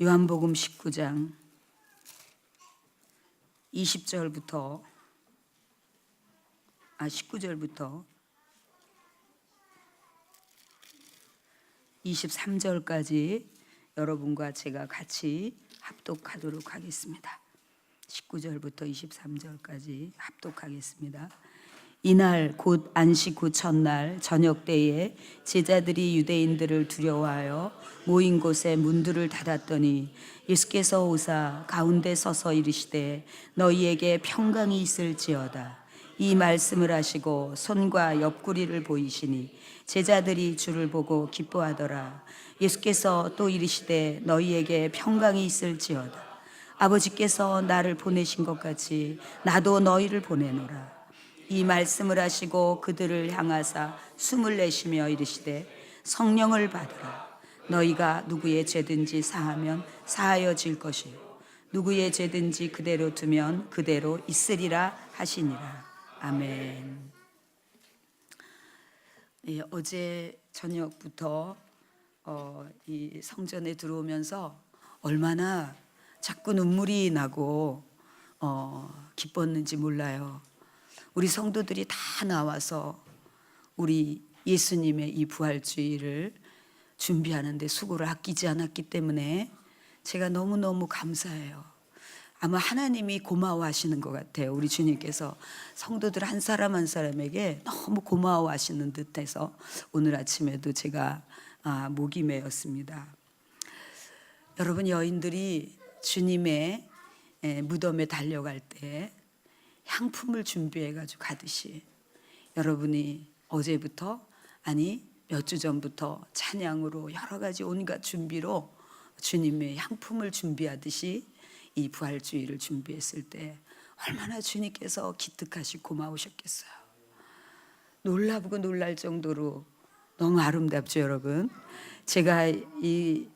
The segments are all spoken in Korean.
요한복음 19장 19절부터 23절까지 여러분과 제가 같이 합독하도록 하겠습니다. 19절부터 23절까지 합독하겠습니다. 이날 곧 안식 후 첫날 저녁 때에 제자들이 유대인들을 두려워하여 모인 곳에 문들을 닫았더니 예수께서 오사 가운데 서서 이르시되 너희에게 평강이 있을지어다. 이 말씀을 하시고 손과 옆구리를 보이시니 제자들이 주를 보고 기뻐하더라. 예수께서 또 이르시되 너희에게 평강이 있을지어다. 아버지께서 나를 보내신 것 같이 나도 너희를 보내노라. 이 말씀을 하시고 그들을 향하사 숨을 내쉬며 이르시되 성령을 받으라. 너희가 누구의 죄든지 사하면 사하여질 것이요 누구의 죄든지 그대로 두면 그대로 있으리라 하시니라. 아멘. 어제 저녁부터 이 성전에 들어오면서 얼마나 자꾸 눈물이 나고 기뻤는지 몰라요. 우리 성도들이 다 나와서 우리 예수님의 이 부활주의를 준비하는데 수고를 아끼지 않았기 때문에 제가 너무너무 감사해요. 아마 하나님이 고마워하시는 것 같아요. 우리 주님께서 성도들 한 사람 한 사람에게 너무 고마워하시는 듯해서 오늘 아침에도 제가 목이 메었습니다. 여러분, 여인들이 주님의 무덤에 달려갈 때 향품을 준비해가지고 가듯이 여러분이 어제부터 몇 주 전부터 찬양으로 여러 가지 온갖 준비로 주님의 향품을 준비하듯이 이 부활주의를 준비했을 때 얼마나 주님께서 기특하시고 고마우셨겠어요. 놀라고 놀랄 정도로 너무 아름답죠, 여러분. 제가 이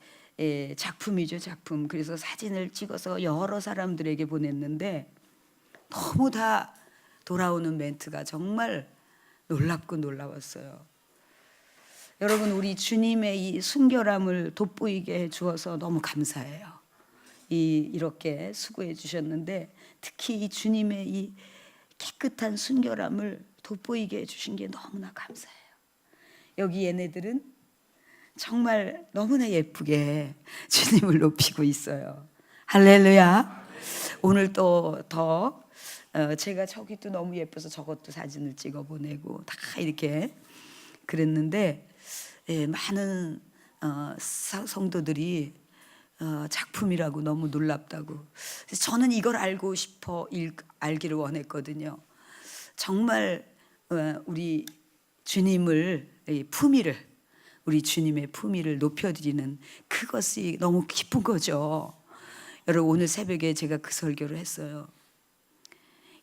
작품이죠, 작품. 그래서 사진을 찍어서 여러 사람들에게 보냈는데 너무 다 돌아오는 멘트가 정말 놀랍고 놀라웠어요. 여러분, 우리 주님의 이 순결함을 돋보이게 해주어서 너무 감사해요. 이렇게 수고해 주셨는데 특히 이 주님의 이 깨끗한 순결함을 돋보이게 해주신 게 너무나 감사해요. 여기 얘네들은 정말 너무나 예쁘게 주님을 높이고 있어요. 할렐루야. 오늘 또 더 제가 저기도 너무 예뻐서 저것도 사진을 찍어 보내고 다 이렇게 그랬는데 많은 성도들이 작품이라고 너무 놀랍다고. 저는 이걸 알기를 원했거든요. 정말 우리 주님을 우리 주님의 품위를 높여드리는 그것이 너무 기쁜 거죠. 여러분, 오늘 새벽에 제가 그 설교를 했어요.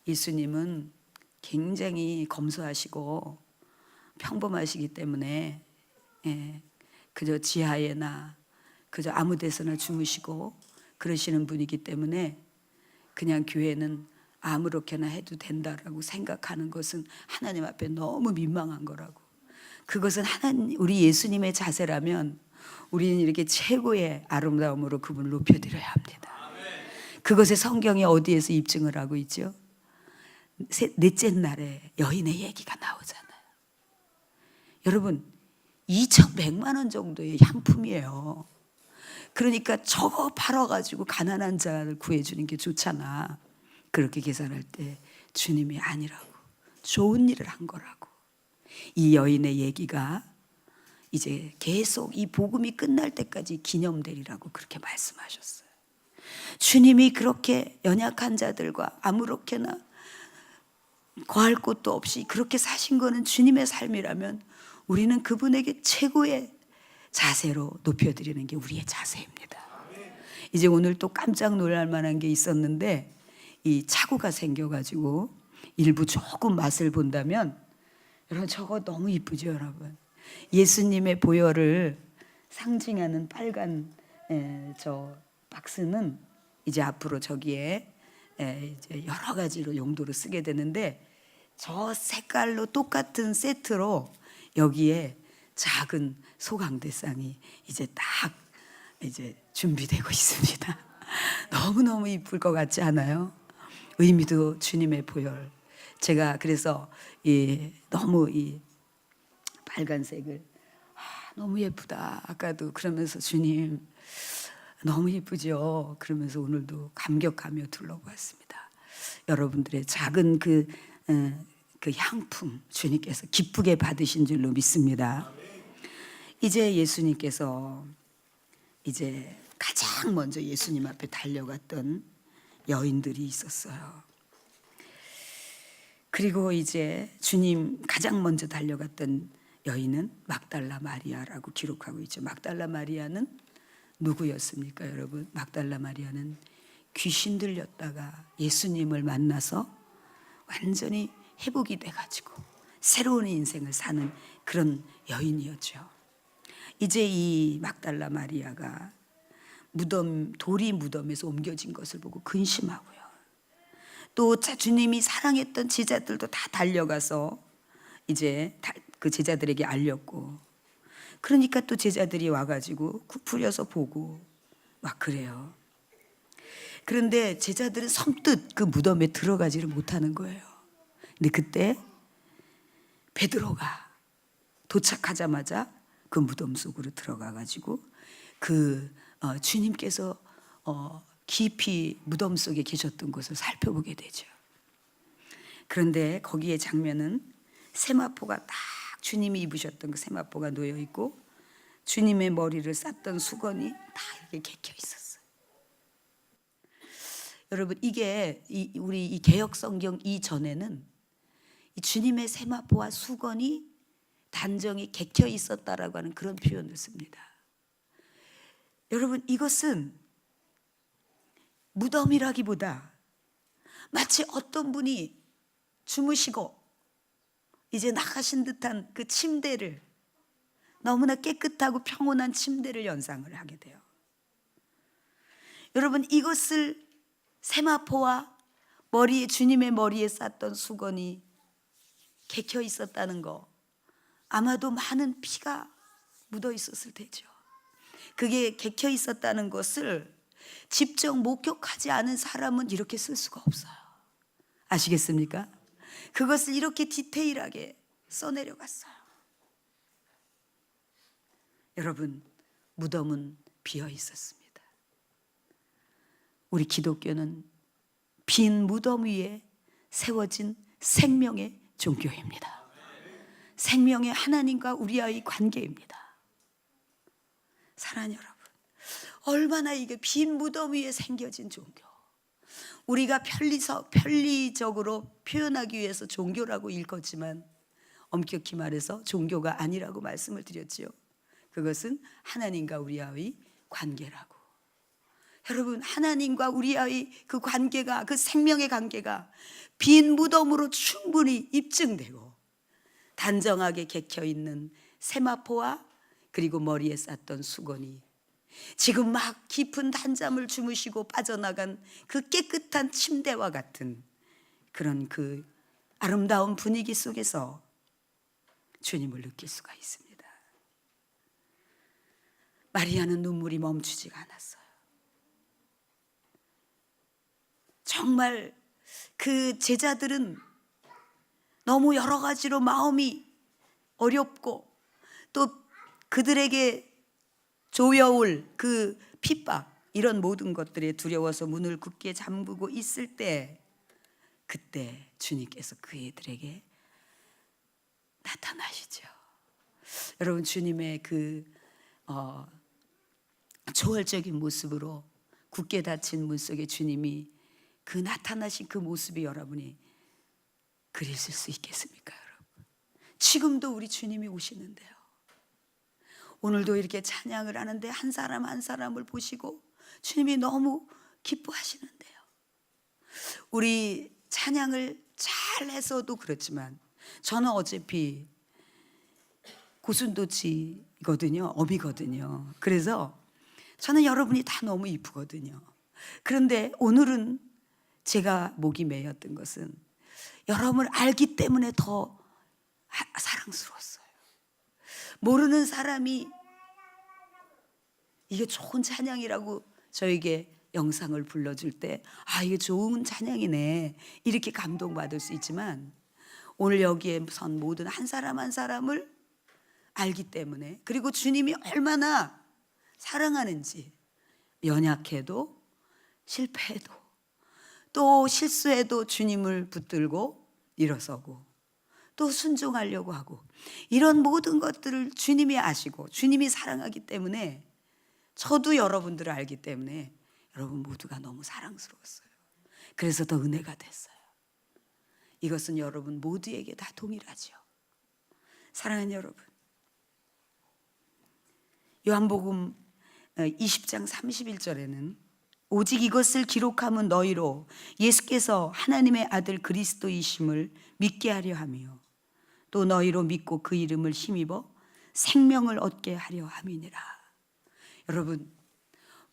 예수님은 굉장히 검소하시고 평범하시기 때문에 그저 지하에나 그저 아무 데서나 주무시고 그러시는 분이기 때문에 그냥 교회는 아무렇게나 해도 된다라고 생각하는 것은 하나님 앞에 너무 민망한 거라고. 그것은 우리 예수님의 자세라면 우리는 이렇게 최고의 아름다움으로 그분을 높여드려야 합니다. 그것에 성경이 어디에서 입증을 하고 있죠? 넷째 날에 여인의 얘기가 나오잖아요. 여러분, 2,100만 원 정도의 향품이에요. 그러니까 저거 팔아가지고 가난한 자를 구해주는 게 좋잖아. 그렇게 계산할 때 주님이 아니라고, 좋은 일을 한 거라고. 이 여인의 얘기가 이제 계속 이 복음이 끝날 때까지 기념되리라고 그렇게 말씀하셨어요. 주님이 그렇게 연약한 자들과 아무렇게나 거할 것도 없이 그렇게 사신 거는 주님의 삶이라면 우리는 그분에게 최고의 자세로 높여드리는 게 우리의 자세입니다. 이제 오늘 또 깜짝 놀랄 만한 게 있었는데 이 착오가 생겨가지고 일부 조금 맛을 본다면 여러분, 저거 너무 이쁘죠, 여러분. 예수님의 보혈을 상징하는 빨간 저 박스는 이제 앞으로 저기에 이제 여러 가지로 용도로 쓰게 되는데 저 색깔로 똑같은 세트로 여기에 작은 소강대상이 이제 딱 이제 준비되고 있습니다. 너무너무 이쁠 것 같지 않아요? 의미도 주님의 보혈. 제가 그래서 너무 이 빨간색을 너무 예쁘다. 아까도 그러면서 주님 너무 예쁘죠. 그러면서 오늘도 감격하며 둘러보았습니다. 여러분들의 작은 그 향품 주님께서 기쁘게 받으신 줄로 믿습니다. 이제 예수님께서 이제 가장 먼저 예수님 앞에 달려갔던 여인들이 있었어요. 그리고 이제 주님 가장 먼저 달려갔던 여인은 막달라 마리아라고 기록하고 있죠. 막달라 마리아는 누구였습니까, 여러분? 막달라 마리아는 귀신 들렸다가 예수님을 만나서 완전히 회복이 돼가지고 새로운 인생을 사는 그런 여인이었죠. 이제 이 막달라 마리아가 돌이 무덤에서 옮겨진 것을 보고 근심하고요. 또 주님이 사랑했던 제자들도 다 달려가서 이제 그 제자들에게 알렸고, 그러니까 또 제자들이 와가지고 굽부려서 보고 막 그래요. 그런데 제자들은 섬뜩 그 무덤에 들어가지를 못하는 거예요. 근데 그때 베드로가 도착하자마자 그 무덤 속으로 들어가가지고 주님께서 깊이 무덤 속에 계셨던 곳을 살펴보게 되죠. 그런데 거기에 장면은 세마포가 딱 주님이 입으셨던 그 세마포가 놓여 있고 주님의 머리를 쌌던 수건이 다 이렇게 개켜 있었어요. 여러분, 이게 우리 이 개역 성경 이전에는 이 주님의 세마포와 수건이 단정히 개켜 있었다라고 하는 그런 표현을 씁니다. 여러분, 이것은 무덤이라기보다 마치 어떤 분이 주무시고 이제 나가신 듯한 그 침대를, 너무나 깨끗하고 평온한 침대를 연상을 하게 돼요. 여러분, 이것을 세마포와 주님의 머리에 쌌던 수건이 개켜 있었다는 거, 아마도 많은 피가 묻어 있었을 테죠. 그게 개켜 있었다는 것을 직접 목격하지 않은 사람은 이렇게 쓸 수가 없어요. 아시겠습니까? 그것을 이렇게 디테일하게 써내려갔어요. 여러분, 무덤은 비어 있었습니다. 우리 기독교는 빈 무덤 위에 세워진 생명의 종교입니다. 생명의 하나님과 우리와의 관계입니다. 사랑하는 여러분, 얼마나 이게 빈 무덤 위에 생겨진 종교, 우리가 편리적으로 표현하기 위해서 종교라고 읽었지만 엄격히 말해서 종교가 아니라고 말씀을 드렸지요. 그것은 하나님과 우리와의 관계라고. 여러분, 하나님과 우리와의 그 관계가, 그 생명의 관계가 빈 무덤으로 충분히 입증되고 단정하게 개켜 있는 세마포와 그리고 머리에 쌌던 수건이 지금 막 깊은 단잠을 주무시고 빠져나간 그 깨끗한 침대와 같은 그런 그 아름다운 분위기 속에서 주님을 느낄 수가 있습니다. 마리아는 눈물이 멈추지가 않았어요. 정말 그 제자들은 너무 여러 가지로 마음이 어렵고 또 그들에게 조여올 그 핍박, 이런 모든 것들에 두려워서 문을 굳게 잠그고 있을 때, 그때 주님께서 그애들에게 나타나시죠. 여러분, 주님의 그 초월적인 모습으로 굳게 닫힌 문 속에 주님이 그 나타나신 그 모습이 여러분이 그리실 수 있겠습니까, 여러분? 지금도 우리 주님이 오시는데요. 오늘도 이렇게 찬양을 하는데 한 사람 한 사람을 보시고 주님이 너무 기뻐하시는데요. 우리 찬양을 잘해서도 그렇지만 저는 어차피 고슴도치거든요. 어미거든요. 그래서 저는 여러분이 다 너무 이쁘거든요. 그런데 오늘은 제가 목이 메였던 것은 여러분을 알기 때문에 더 사랑스러웠어요. 모르는 사람이 이게 좋은 찬양이라고 저에게 영상을 불러줄 때, 아, 이게 좋은 찬양이네, 이렇게 감동받을 수 있지만, 오늘 여기에 선 모든 한 사람 한 사람을 알기 때문에, 그리고 주님이 얼마나 사랑하는지, 연약해도 실패해도 또 실수해도 주님을 붙들고 일어서고 또 순종하려고 하고, 이런 모든 것들을 주님이 아시고 주님이 사랑하기 때문에, 저도 여러분들을 알기 때문에 여러분 모두가 너무 사랑스러웠어요. 그래서 더 은혜가 됐어요. 이것은 여러분 모두에게 다 동일하죠. 사랑하는 여러분, 요한복음 20장 31절에는 오직 이것을 기록함은 너희로 예수께서 하나님의 아들 그리스도이심을 믿게 하려 하며 또 너희로 믿고 그 이름을 힘입어 생명을 얻게 하려 함이니라. 여러분,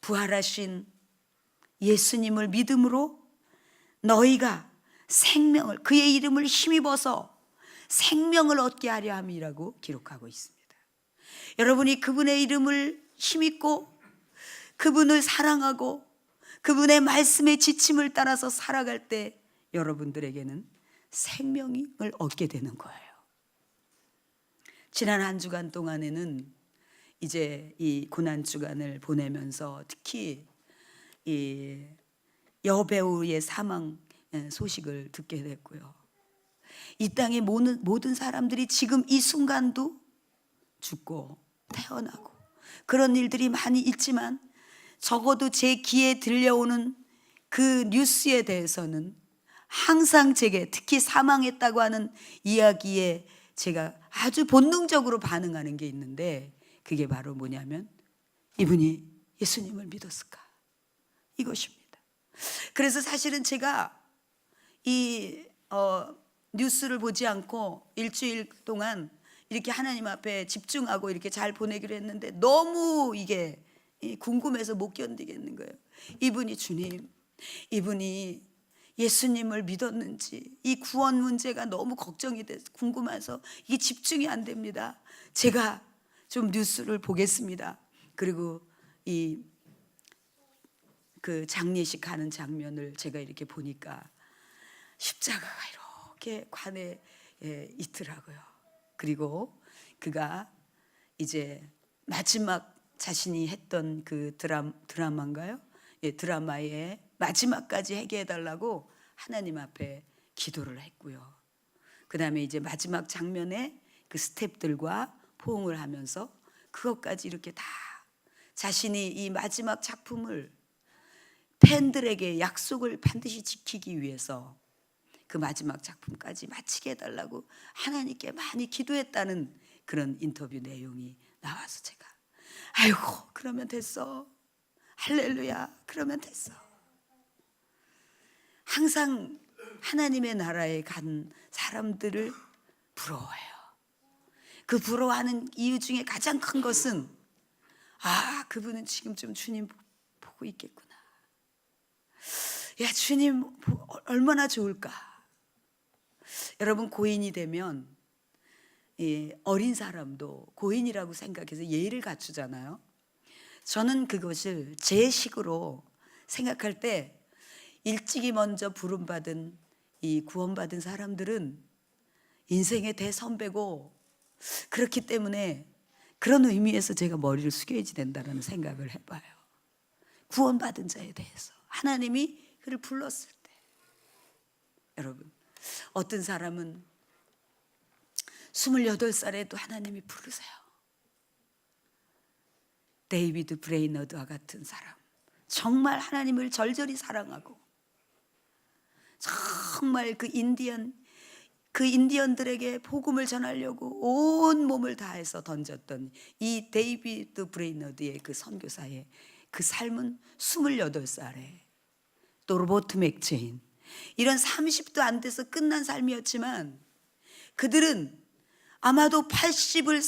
부활하신 예수님을 믿음으로 너희가 생명을, 그의 이름을 힘입어서 생명을 얻게 하려 함이라고 기록하고 있습니다. 여러분이 그분의 이름을 힘입고 그분을 사랑하고 그분의 말씀의 지침을 따라서 살아갈 때 여러분들에게는 생명을 얻게 되는 거예요. 지난 한 주간 동안에는 이제 이 고난주간을 보내면서 특히 이 여배우의 사망 소식을 듣게 됐고요. 이 땅의 모든 사람들이 지금 이 순간도 죽고 태어나고 그런 일들이 많이 있지만, 적어도 제 귀에 들려오는 그 뉴스에 대해서는 항상 제게, 특히 사망했다고 하는 이야기에 제가 아주 본능적으로 반응하는 게 있는데, 그게 바로 뭐냐면 이분이 예수님을 믿었을까, 이것입니다. 그래서 사실은 제가 이 뉴스를 보지 않고 일주일 동안 이렇게 하나님 앞에 집중하고 이렇게 잘 보내기로 했는데, 너무 이게 궁금해서 못 견디겠는 거예요. 이분이 주님, 이분이 예수님을 믿었는지, 이 구원 문제가 너무 걱정이 돼서 궁금해서 이게 집중이 안 됩니다. 제가 좀 뉴스를 보겠습니다. 그리고 그 장례식 하는 장면을 제가 이렇게 보니까 십자가가 이렇게 관에 있더라고요. 그리고 그가 이제 마지막 자신이 했던 그 드라마인가요? 드라마의 마지막까지 하게 해달라고 하나님 앞에 기도를 했고요. 그 다음에 이제 마지막 장면에 그 스태프들과 포옹을 하면서 그것까지 이렇게 다 자신이 이 마지막 작품을 팬들에게 약속을 반드시 지키기 위해서 그 마지막 작품까지 마치게 해달라고 하나님께 많이 기도했다는 그런 인터뷰 내용이 나와서 제가, 아이고, 그러면 됐어, 할렐루야, 그러면 됐어. 항상 하나님의 나라에 간 사람들을 부러워해요. 그 부러워하는 이유 중에 가장 큰 것은, 아, 그분은 지금쯤 주님 보고 있겠구나. 야, 주님 얼마나 좋을까. 여러분, 고인이 되면 어린 사람도 고인이라고 생각해서 예의를 갖추잖아요. 저는 그것을 제 식으로 생각할 때, 일찍이 먼저 부름받은 이 구원받은 사람들은 인생의 대선배고, 그렇기 때문에 그런 의미에서 제가 머리를 숙여야지 된다는 생각을 해봐요. 구원받은 자에 대해서 하나님이 그를 불렀을 때, 여러분, 어떤 사람은 28살에도 하나님이 부르세요. 데이비드 브레이너드와 같은 사람, 정말 하나님을 절절히 사랑하고 정말 그 인디언들에게 복음을 전하려고 온 몸을 다해서 던졌던 이 데이비드 브레이너드의 그 선교사의 그 삶은 28살에, 또 로버트 맥체인, 이런 30도 안 돼서 끝난 삶이었지만, 그들은 아마도 80을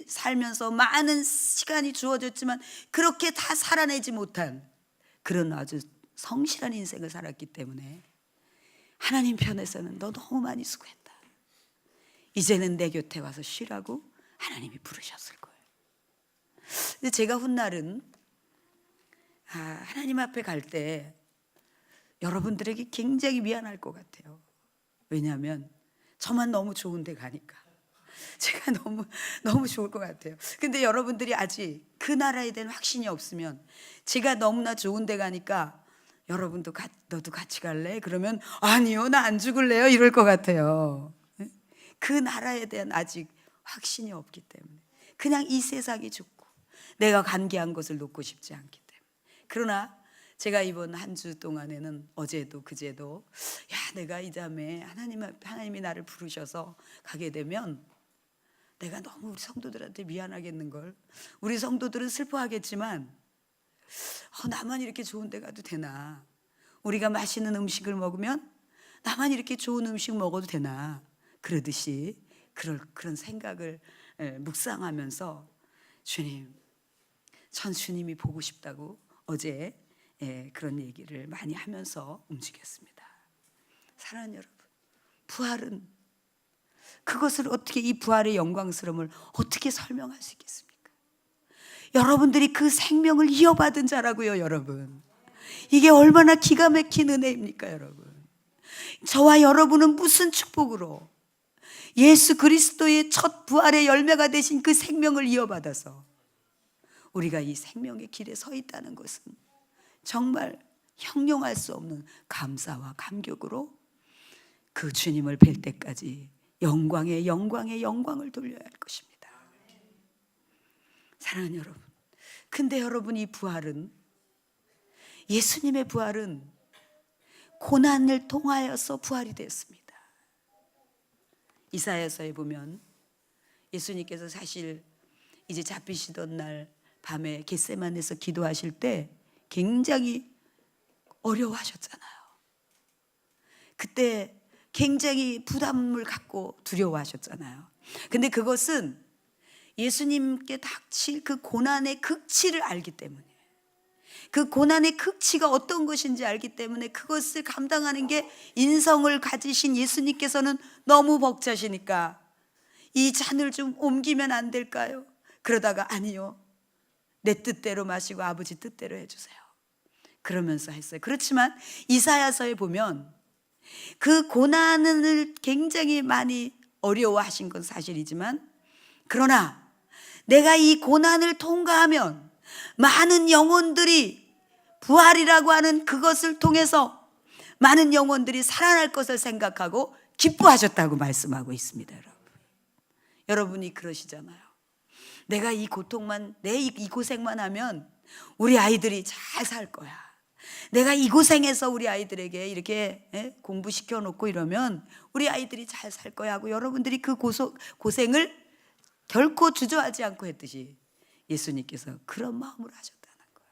살면서 많은 시간이 주어졌지만 그렇게 다 살아내지 못한 그런 아주 성실한 인생을 살았기 때문에 하나님 편에서는 너 너무 많이 수고했다, 이제는 내 곁에 와서 쉬라고 하나님이 부르셨을 거예요. 근데 제가 훗날은 하나님 앞에 갈 때 여러분들에게 굉장히 미안할 것 같아요. 왜냐하면 저만 너무 좋은 데 가니까 제가 너무 좋을 것 같아요. 근데 여러분들이 아직 그 나라에 대한 확신이 없으면, 제가 너무나 좋은 데 가니까 여러분도 너도 같이 갈래? 그러면 아니요, 나 안 죽을래요, 이럴 것 같아요. 그 나라에 대한 아직 확신이 없기 때문에 그냥 이 세상이 좋고 내가 관계한 것을 놓고 싶지 않기 때문에. 그러나 제가 이번 한 주 동안에는 어제도 그제도 내가 이 다음에 하나님이 나를 부르셔서 가게 되면 내가 너무 우리 성도들한테 미안하겠는걸. 우리 성도들은 슬퍼하겠지만 나만 이렇게 좋은 데 가도 되나? 우리가 맛있는 음식을 먹으면 나만 이렇게 좋은 음식 먹어도 되나? 그러듯이 그런 생각을 묵상하면서 주님, 전 주님이 보고 싶다고 어제 그런 얘기를 많이 하면서 움직였습니다. 사랑하는 여러분, 부활은 그것을 어떻게, 이 부활의 영광스러움을 어떻게 설명할 수 있겠습니까? 여러분들이 그 생명을 이어받은 자라고요. 여러분, 이게 얼마나 기가 막힌 은혜입니까? 여러분, 저와 여러분은 무슨 축복으로 예수 그리스도의 첫 부활의 열매가 되신 그 생명을 이어받아서 우리가 이 생명의 길에 서 있다는 것은 정말 형용할 수 없는 감사와 감격으로 그 주님을 뵐 때까지 영광의 영광을 돌려야 할 것입니다. 사랑하는 여러분, 근데 여러분, 이 부활은, 예수님의 부활은 고난을 통하여서 부활이 되었습니다. 이사야서에 보면 예수님께서 사실 이제 잡히시던 날 밤에 겟세마네에서 기도하실 때 굉장히 어려워하셨잖아요. 그때 굉장히 부담을 갖고 두려워하셨잖아요. 근데 그것은 예수님께 닥칠 그 고난의 극치를 알기 때문에, 그 고난의 극치가 어떤 것인지 알기 때문에 그것을 감당하는 게, 인성을 가지신 예수님께서는 너무 벅차시니까 이 잔을 좀 옮기면 안 될까요? 그러다가 아니요, 내 뜻대로 마시고 아버지 뜻대로 해주세요, 그러면서 했어요. 그렇지만 이사야서에 보면 그 고난을 굉장히 많이 어려워하신 건 사실이지만, 그러나 내가 이 고난을 통과하면 많은 영혼들이 부활이라고 하는 그것을 통해서 많은 영혼들이 살아날 것을 생각하고 기뻐하셨다고 말씀하고 있습니다. 여러분이 그러시잖아요. 내가 이 고통만, 이 고생만 하면 우리 아이들이 잘 살 거야. 내가 이 고생해서 우리 아이들에게 이렇게 공부시켜 놓고 이러면 우리 아이들이 잘 살 거야 하고 여러분들이 그 고생을 결코 주저하지 않고 했듯이 예수님께서 그런 마음으로 하셨다는 거예요.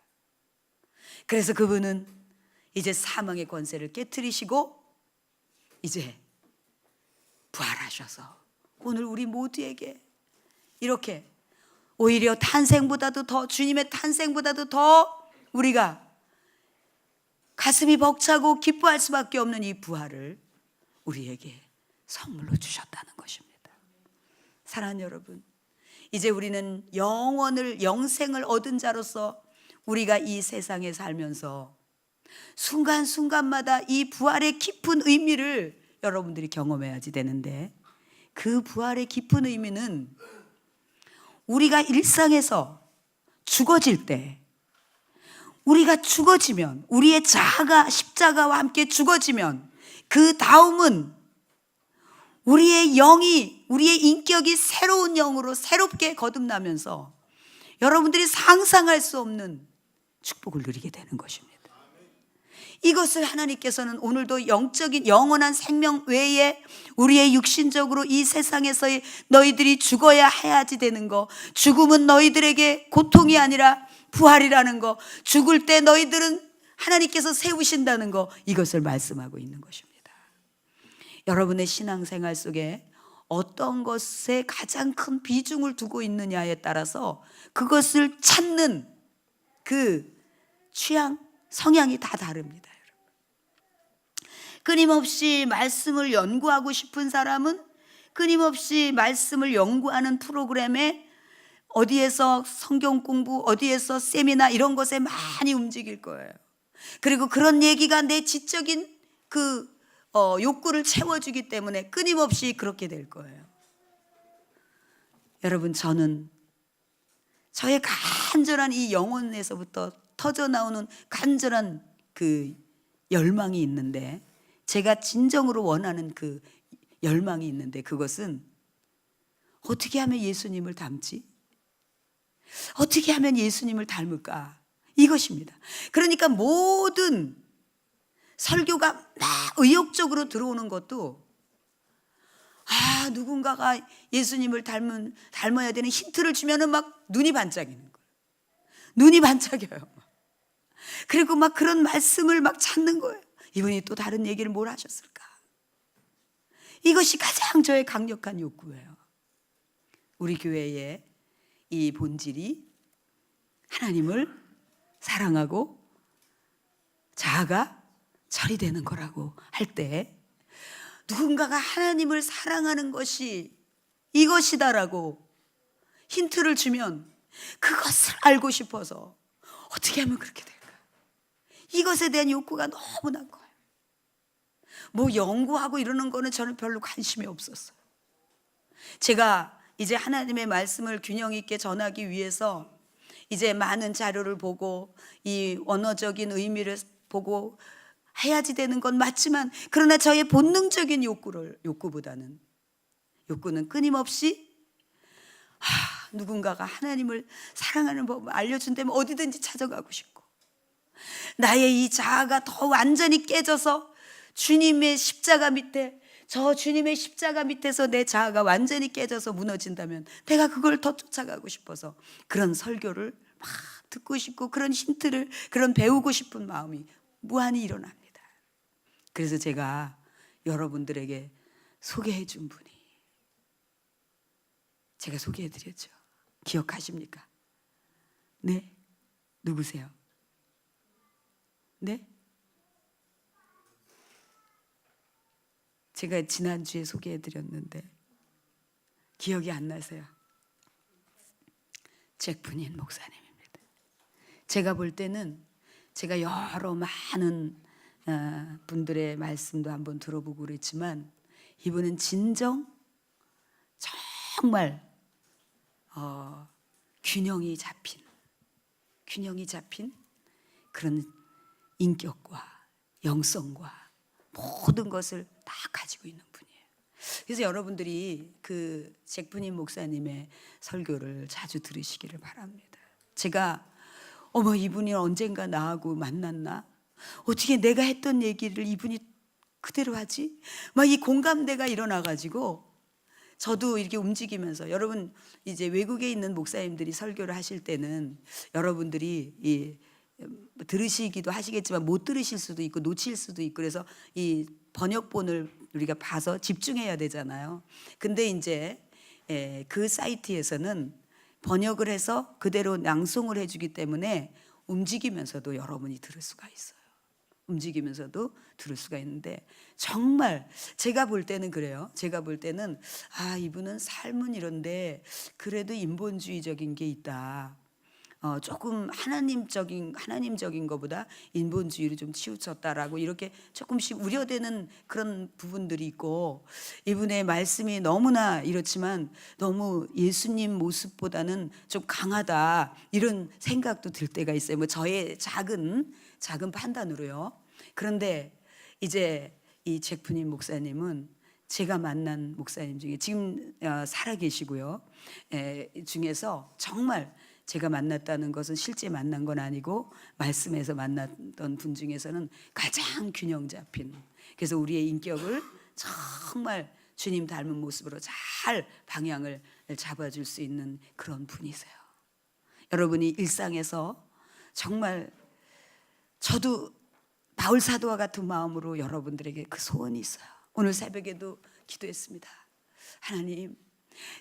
그래서 그분은 이제 사망의 권세를 깨트리시고 이제 부활하셔서 오늘 우리 모두에게 이렇게 오히려 탄생보다도 더, 주님의 탄생보다도 더 우리가 가슴이 벅차고 기뻐할 수밖에 없는 이 부활을 우리에게 선물로 주셨다는 것입니다. 사랑하는 여러분, 이제 우리는 영생을 얻은 자로서 우리가 이 세상에 살면서 순간순간마다 이 부활의 깊은 의미를 여러분들이 경험해야지 되는데, 그 부활의 깊은 의미는 우리가 일상에서 죽어질 때, 우리가 죽어지면, 우리의 자아가 십자가와 함께 죽어지면 그 다음은 우리의 영이, 우리의 인격이 새로운 영으로 새롭게 거듭나면서 여러분들이 상상할 수 없는 축복을 누리게 되는 것입니다. 이것을 하나님께서는 오늘도 영적인 영원한 생명 외에 우리의 육신적으로 이 세상에서의 너희들이 죽어야 해야지 되는 거, 죽음은 너희들에게 고통이 아니라 부활이라는 거, 죽을 때 너희들은 하나님께서 세우신다는 거, 이것을 말씀하고 있는 것입니다. 여러분의 신앙생활 속에 어떤 것에 가장 큰 비중을 두고 있느냐에 따라서 그것을 찾는 그 취향, 성향이 다 다릅니다. 끊임없이 말씀을 연구하고 싶은 사람은 끊임없이 말씀을 연구하는 프로그램에 어디에서 성경 공부, 어디에서 세미나 이런 것에 많이 움직일 거예요. 그리고 그런 얘기가 내 지적인 욕구를 채워주기 때문에 끊임없이 그렇게 될 거예요. 여러분, 저는 저의 간절한 이 영혼에서부터 터져 나오는 간절한 그 열망이 있는데, 제가 진정으로 원하는 그 열망이 있는데, 그것은 어떻게 하면 예수님을 닮지? 어떻게 하면 예수님을 닮을까? 이것입니다. 그러니까 모든 설교가 막 의욕적으로 들어오는 것도 누군가가 예수님을 닮아야 되는 힌트를 주면은 막 눈이 반짝이는 거예요. 눈이 반짝여요. 그리고 막 그런 말씀을 막 찾는 거예요. 이분이 또 다른 얘기를 뭘 하셨을까? 이것이 가장 저의 강력한 욕구예요. 우리 교회의 이 본질이 하나님을 사랑하고 자아가 처리되는 거라고 할 때, 누군가가 하나님을 사랑하는 것이 이것이다라고 힌트를 주면 그것을 알고 싶어서 어떻게 하면 그렇게 될까? 이것에 대한 욕구가 너무난 거예요. 뭐 연구하고 이러는 거는 저는 별로 관심이 없었어요. 제가 이제 하나님의 말씀을 균형 있게 전하기 위해서 이제 많은 자료를 보고 이 원어적인 의미를 보고 해야지 되는 건 맞지만, 그러나 저의 본능적인 욕구는 끊임없이 누군가가 하나님을 사랑하는 법을 알려준다면 어디든지 찾아가고 싶고, 나의 이 자아가 더 완전히 깨져서 주님의 십자가 밑에서 내 자아가 완전히 깨져서 무너진다면 내가 그걸 더 쫓아가고 싶어서 그런 설교를 막 듣고 싶고, 그런 힌트를 그런 배우고 싶은 마음이 무한히 일어납니다. 그래서 제가 여러분들에게 소개해 준 분이, 제가 소개해 드렸죠. 기억하십니까? 네? 누구세요? 네? 제가 지난주에 소개해 드렸는데 기억이 안 나세요? 잭 푸닌 목사님입니다. 제가 볼 때는 제가 여러 많은 분들의 말씀도 한번 들어보고 그랬지만, 이분은 진정 정말 균형이 잡힌 그런 인격과 영성과 모든 것을 다 가지고 있는 분이에요. 그래서 여러분들이 그 잭 푸닌 목사님의 설교를 자주 들으시기를 바랍니다. 제가 이분이 언젠가 나하고 만났나? 어떻게 내가 했던 얘기를 이분이 그대로 하지? 막 이 공감대가 일어나가지고 저도 이렇게 움직이면서, 여러분 이제 외국에 있는 목사님들이 설교를 하실 때는 여러분들이 들으시기도 하시겠지만 못 들으실 수도 있고 놓칠 수도 있고, 그래서 이 번역본을 우리가 봐서 집중해야 되잖아요. 근데 이제 그 사이트에서는 번역을 해서 그대로 낭송을 해주기 때문에 움직이면서도 여러분이 들을 수가 있어요. 움직이면서도 들을 수가 있는데, 정말 제가 볼 때는 그래요. 제가 볼 때는 이분은 삶은 이런데 그래도 인본주의적인 게 있다. 조금 하나님적인 것보다 인본주의로 좀 치우쳤다라고 이렇게 조금씩 우려되는 그런 부분들이 있고, 이분의 말씀이 너무나 이렇지만 너무 예수님 모습보다는 좀 강하다, 이런 생각도 들 때가 있어요. 뭐 저의 작은 판단으로요. 그런데 이제 이 잭 푸닌 목사님은 제가 만난 목사님 중에 지금 살아계시고요, 중에서 정말 제가 만났다는 것은 실제 만난 건 아니고 말씀에서 만났던 분 중에서는 가장 균형 잡힌, 그래서 우리의 인격을 정말 주님 닮은 모습으로 잘 방향을 잡아줄 수 있는 그런 분이세요. 여러분이 일상에서 정말, 저도 바울 사도와 같은 마음으로 여러분들에게 그 소원이 있어요. 오늘 새벽에도 기도했습니다. 하나님,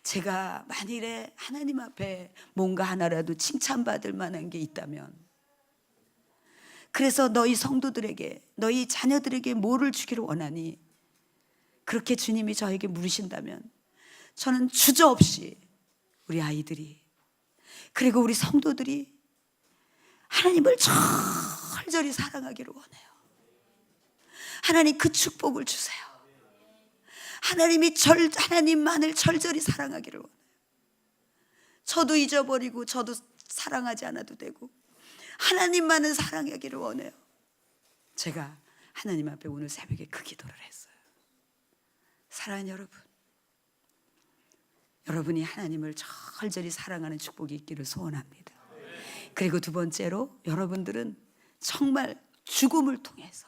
제가 만일에 하나님 앞에 뭔가 하나라도 칭찬받을 만한 게 있다면, 그래서 너희 성도들에게, 너희 자녀들에게 뭐를 주기를 원하니, 그렇게 주님이 저에게 물으신다면 저는 주저없이 우리 아이들이 그리고 우리 성도들이 하나님을 절절히 사랑하기를 원해요. 하나님 그 축복을 주세요. 하나님만을 절절히 사랑하기를 원해요. 저도 잊어버리고 저도 사랑하지 않아도 되고 하나님만을 사랑하기를 원해요. 제가 하나님 앞에 오늘 새벽에 그 기도를 했어요. 사랑하는 여러분, 여러분이 하나님을 절절히 사랑하는 축복이 있기를 소원합니다. 그리고 두 번째로 여러분들은 정말 죽음을 통해서,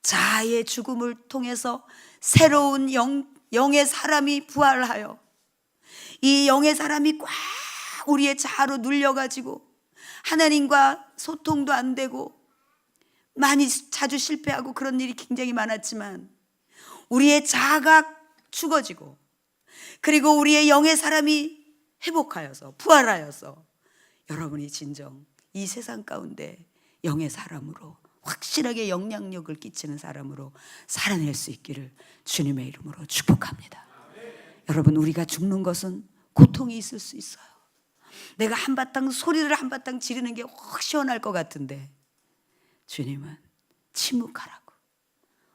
자아의 죽음을 통해서 새로운 영의 사람이 부활하여 이 영의 사람이 꽉 우리의 자아로 눌려가지고 하나님과 소통도 안 되고 많이 자주 실패하고 그런 일이 굉장히 많았지만 우리의 자아가 죽어지고 그리고 우리의 영의 사람이 회복하여서 부활하여서 여러분이 진정 이 세상 가운데 영의 사람으로 확실하게 영향력을 끼치는 사람으로 살아낼 수 있기를 주님의 이름으로 축복합니다. 여러분, 우리가 죽는 것은 고통이 있을 수 있어요. 내가 소리를 한바탕 지르는 게 확 시원할 것 같은데 주님은 침묵하라고,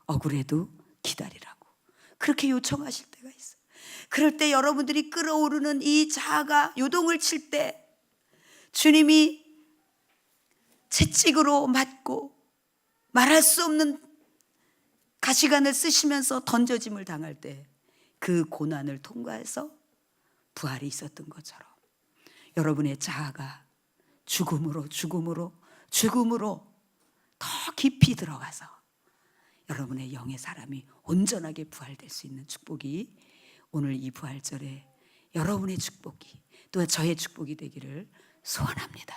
억울해도 기다리라고 그렇게 요청하실 때가 있어요. 그럴 때 여러분들이 끓어오르는 이 자아가 요동을 칠 때 주님이 채찍으로 맞고 말할 수 없는 가시관을 쓰시면서 던져짐을 당할 때 그 고난을 통과해서 부활이 있었던 것처럼 여러분의 자아가 죽음으로 더 깊이 들어가서 여러분의 영의 사람이 온전하게 부활될 수 있는 축복이 오늘 이 부활절에 여러분의 축복이 또 저의 축복이 되기를 소원합니다.